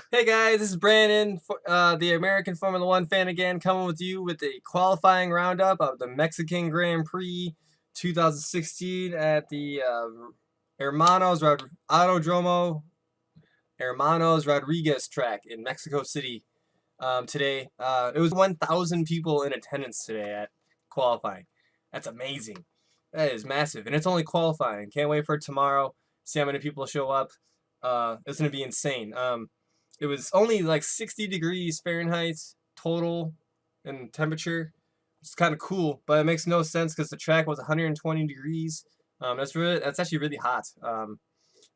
Hey guys, this is Brandon, the American Formula One fan again, coming with you with a qualifying roundup of the Mexican Grand Prix 2016 at the Hermanos Autodromo Hermanos Rodriguez track in Mexico City today. It was 1,000 people in attendance today at qualifying. That's amazing. That is massive, and it's only qualifying. Can't wait for tomorrow. See how many people show up. It's gonna be insane. It was only like 60 degrees Fahrenheit total in temperature. It's kind of cool, but it makes no sense because the track was 120 degrees. That's actually really hot.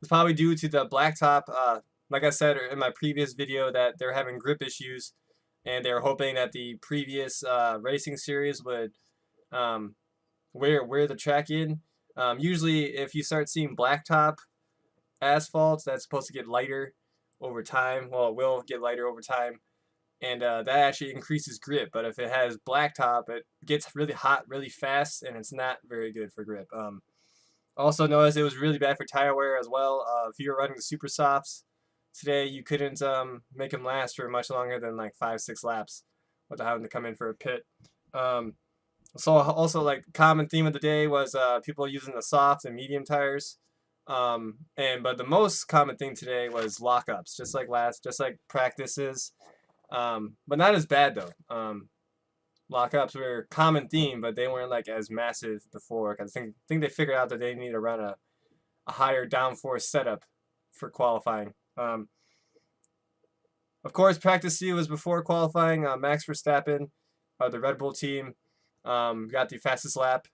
It's probably due to the blacktop. Like I said in my previous video, that they're having grip issues, and they were hoping that the previous racing series would wear the track in. Usually, if you start seeing blacktop asphalt, that's supposed to get lighter over time. Well, it will get lighter over time, and that actually increases grip. But if it has blacktop, it gets really hot really fast, and it's not very good for grip. Also noticed it was really bad for tire wear as well. If you were running the super softs today, you couldn't make them last for much longer than like 5-6 laps without having to come in for a pit. So also, like, common theme of the day was people using the soft and medium tires. But the most common thing today was lockups, just like practices. But not as bad though. Lockups were a common theme, but they weren't like as massive before. Cause I think they figured out that they need to run a higher downforce setup for qualifying. Of course, practice C was before qualifying. Max Verstappen, the Red Bull team, got the fastest lap.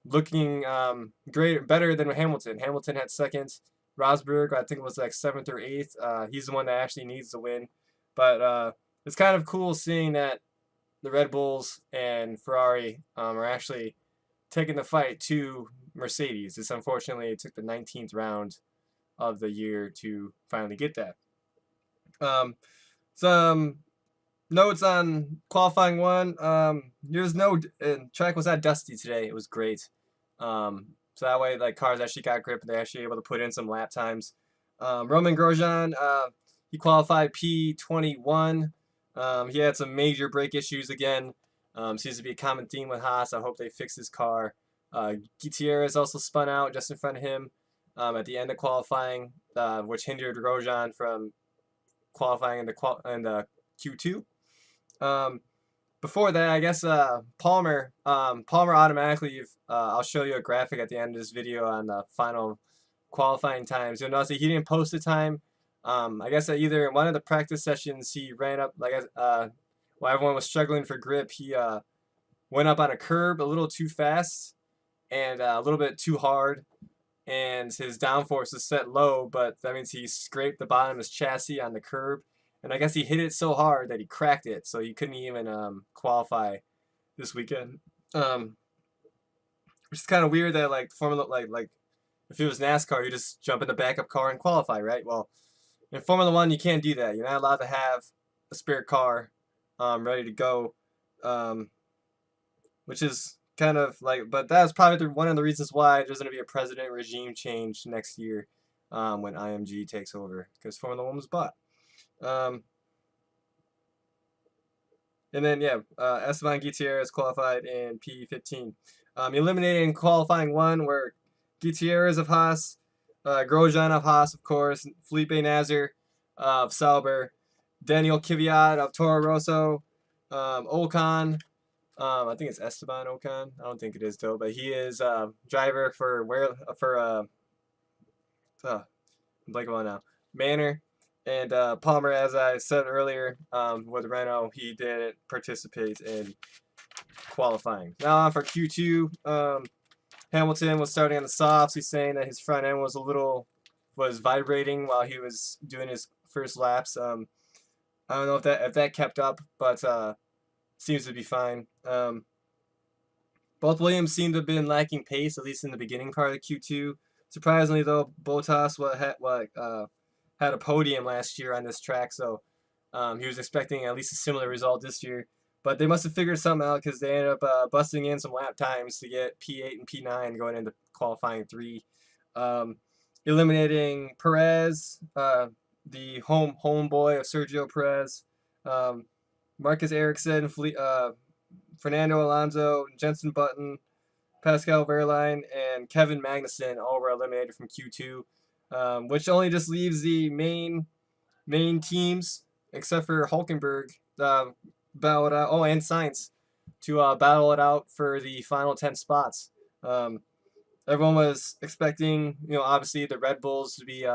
Looking better than Hamilton. Hamilton had second. Rosberg, I think, was like 7th or 8th. He's the one that actually needs to win. But it's kind of cool seeing that the Red Bulls and Ferrari are actually taking the fight to Mercedes. It's unfortunately it took the 19th round of the year to finally get that. Some notes on qualifying one. There's no track was that dusty today. It was great. So that way, like, cars actually got grip and they're actually able to put in some lap times. Roman Grosjean, he qualified P21. He had some major brake issues again. Seems to be a common theme with Haas. I hope they fix his car. Gutierrez also spun out just in front of him at the end of qualifying, which hindered Grosjean from qualifying in the Q2. Before that, I guess Palmer automatically. I'll show you a graphic at the end of this video on the final qualifying times. You'll notice that he didn't post the time. I guess that either in one of the practice sessions he ran up while everyone was struggling for grip, he went up on a curb a little too fast and a little bit too hard, and his downforce is set low, but that means he scraped the bottom of his chassis on the curb, and I guess he hit it so hard that he cracked it, so he couldn't even qualify this weekend. Which is kind of weird that, like, Formula, like if it was NASCAR, you just jump in the backup car and qualify, right? Well, in Formula One, you can't do that. You're not allowed to have a spare car ready to go, which is kind of like, but that's probably one of the reasons why there's going to be a president regime change next year when IMG takes over, because Formula One was bought. And then, yeah, Esteban Gutierrez qualified in P15. Eliminating qualifying one were Gutierrez of Haas, Grosjean of Haas, of course, Felipe Nasr of Sauber, Daniel Kvyat of Toro Rosso, Ocon. I think it's Esteban Ocon. I don't think it is though, but he is driver for I'm blanking on now. Manor. And Palmer, as I said earlier, with Renault, he didn't participate in qualifying. Now on for Q2. Hamilton was starting on the softs. He's saying that his front end was vibrating while he was doing his first laps. I don't know if that kept up, but seems to be fine. Both Williams seem to have been lacking pace, at least in the beginning part of the Q2. Surprisingly, though, Bottas had a podium last year on this track, so he was expecting at least a similar result this year. But they must have figured something out, because they ended up busting in some lap times to get P8 and P9 going into qualifying 3. Eliminating Perez, the homeboy of Sergio Perez, Marcus Ericsson, Fernando Alonso, Jenson Button, Pascal Wehrlein, and Kevin Magnussen all were eliminated from Q2, which only just leaves the main teams, except for Hulkenberg, battle it out. Oh, and Sainz to battle it out for the final 10 spots. Everyone was expecting, obviously the Red Bulls to be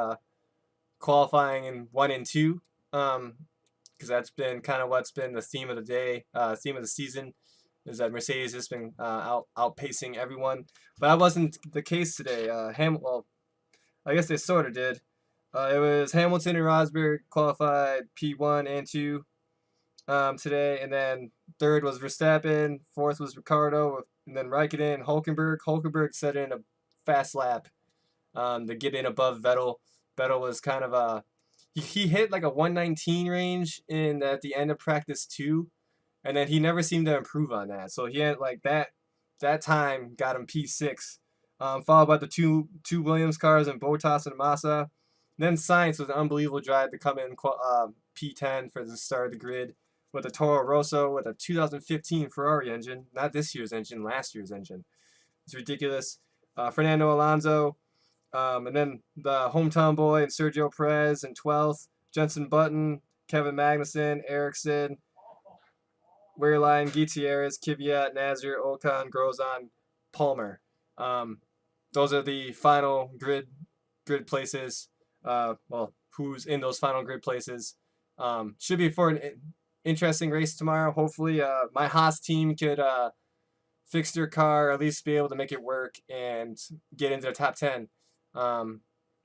qualifying in 1 and 2, because that's been kind of what's been the theme of the day, theme of the season, is that Mercedes has been outpacing everyone. But that wasn't the case today. Well, I guess they sort of did. It was Hamilton and Rosberg qualified P1 and 2 today, and then third was Verstappen, fourth was Ricardo, and then Raikkonen, Hulkenberg. Hulkenberg set in a fast lap to get in above Vettel. Vettel was kind of he hit like a 119 range at the end of practice 2, and then he never seemed to improve on that. So he had like that time got him P6, followed by the two Williams cars and Bottas and Massa. Then Sainz was an unbelievable drive to come in P10 for the start of the grid with a Toro Rosso with a 2015 Ferrari engine, not this year's engine, last year's engine. It's ridiculous. Fernando Alonso, and then the hometown boy and Sergio Perez in 12th. Jenson Button, Kevin Magnussen, Ericsson, Wehrlein, Gutierrez, Kvyat, Nasr, Ocon, Grosjean, Palmer. Those are the final grid places. Well, who's in those final grid places? Should be for an interesting race tomorrow. Hopefully, my Haas team could fix their car, or at least be able to make it work and get into the top 10.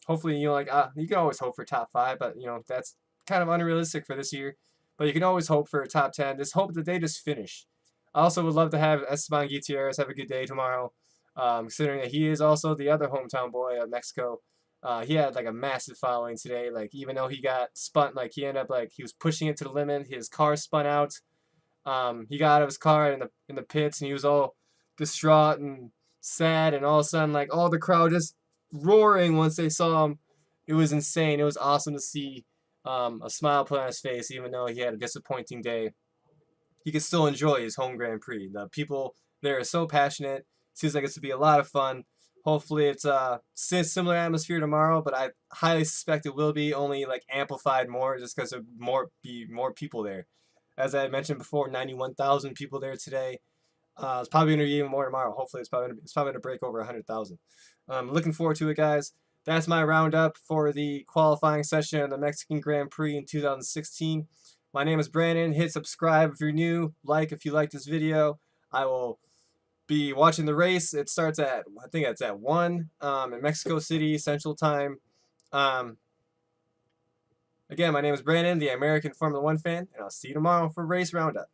Hopefully, you can always hope for top 5, but that's kind of unrealistic for this year. But you can always hope for a top 10. Just hope that they just finish. I also would love to have Esteban Gutierrez have a good day tomorrow, considering that he is also the other hometown boy of Mexico. He had like a massive following today. Like, even though he got spun, like he ended up like he was pushing it to the limit. His car spun out. He got out of his car in the pits, and he was all distraught and sad. And all of a sudden, like, all the crowd just roaring once they saw him. It was insane. It was awesome to see a smile put on his face, even though he had a disappointing day. He could still enjoy his home Grand Prix. The people there are so passionate. Seems like it's to be a lot of fun. Hopefully it's a similar atmosphere tomorrow, but I highly suspect it will be, only like amplified more just because there be more people there. As I mentioned before, 91,000 people there today. It's probably going to be even more tomorrow. Hopefully it's probably going to break over 100,000. Looking forward to it, guys. That's my roundup for the qualifying session of the Mexican Grand Prix in 2016. My name is Brandon. Hit subscribe if you're new. Like if you like this video. I will be watching the race. It starts at, I think it's at 1 in Mexico City Central Time. Again, my name is Brandon, the American Formula 1 fan, and I'll see you tomorrow for Race Roundup.